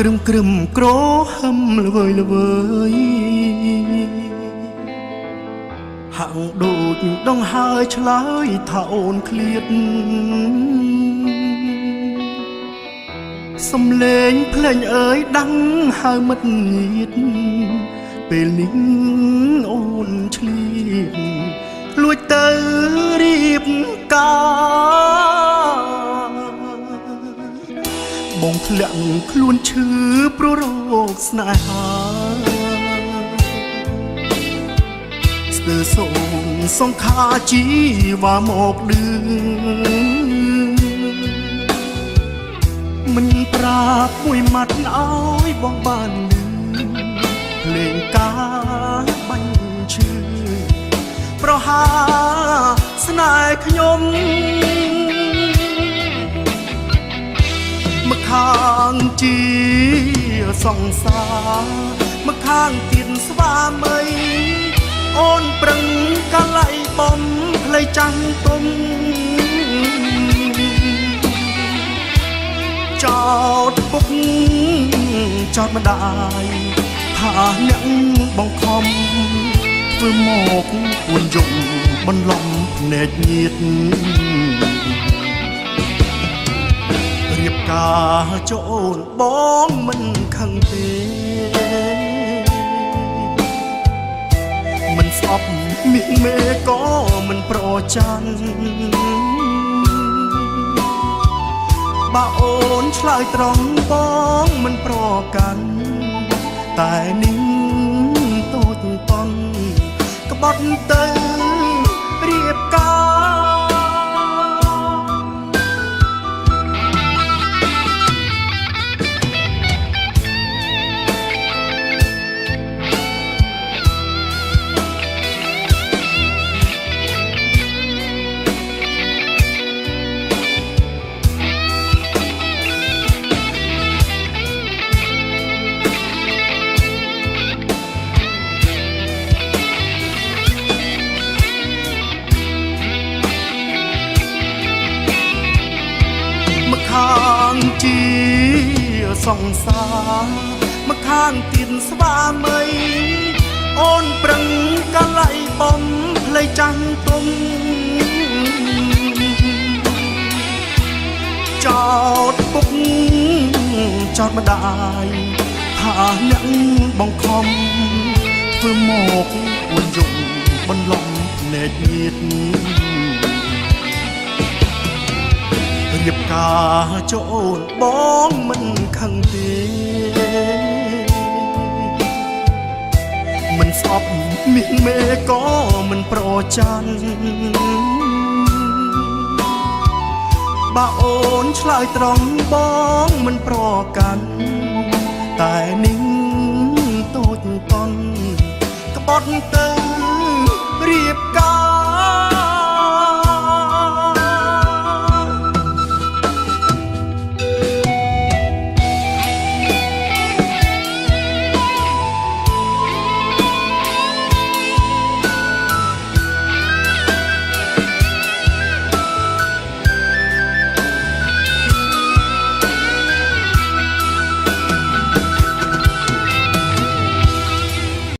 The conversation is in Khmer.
ក្រឹមក្រឹមក្រហឹមល្វើយល្វើយហាក់ដូចដងហើយឆ្លើយថាអូនឃ្លាតសំលេងភ្លេងអើយដាំងហៅមិត្តញាតពេលនេះអូនឆ្លៀតលួចទៅរៀបការបងធ្លាក់ខ្លួនឈឺព្រោះរោគស្នេហាស្ទើរសូនសង្ខារជីវ៉ាមកឌឺមិនប្រាប់មួយម៉ាត់ឲ្យបងបានឮភ្លេងការបាញ់ឈឺប្រហាស្នេហ៍ខ្ញុំម្ខាងជាសង្សារម្ខាងទៀតស្វាមីអូនប្រឹងកាលៃបំផ្លៃចាំងទុំចោតពុកចោតម្ដាយថាអ្នកបង្ខំធ្វើមកអួនយំបន្លំភ្នែកញាតរៀបការចូលបងមិនខឹងទេមិនស្អប់មីកមេក៏មិនប្រច័ណ្ឌបើអូនឆ្លើយត្រង់បងមិនប្រកាន់តែនេះតូចតន់ក្បត់ទៅរៀបការខាងជាសង្សារម្ខាងទៀតស្វាមីអូនប្រឹងកាលៃបំផ្លៃចាំងទុំចោតពុកចោតម្ដាយថាអ្នកបង្ខំធ្វើមកអួនយំបន្លំភ្នែកញាតរៀបការចូលបងមិនខឹងទេមិនស្អប់មីកមេក៏មិនប្រច័ណ្ឌបើអូនឆ្លើយត្រង់បងមិនប្រកាន់តែនេះតូចតន់ក្បត់ទៅរៀបការ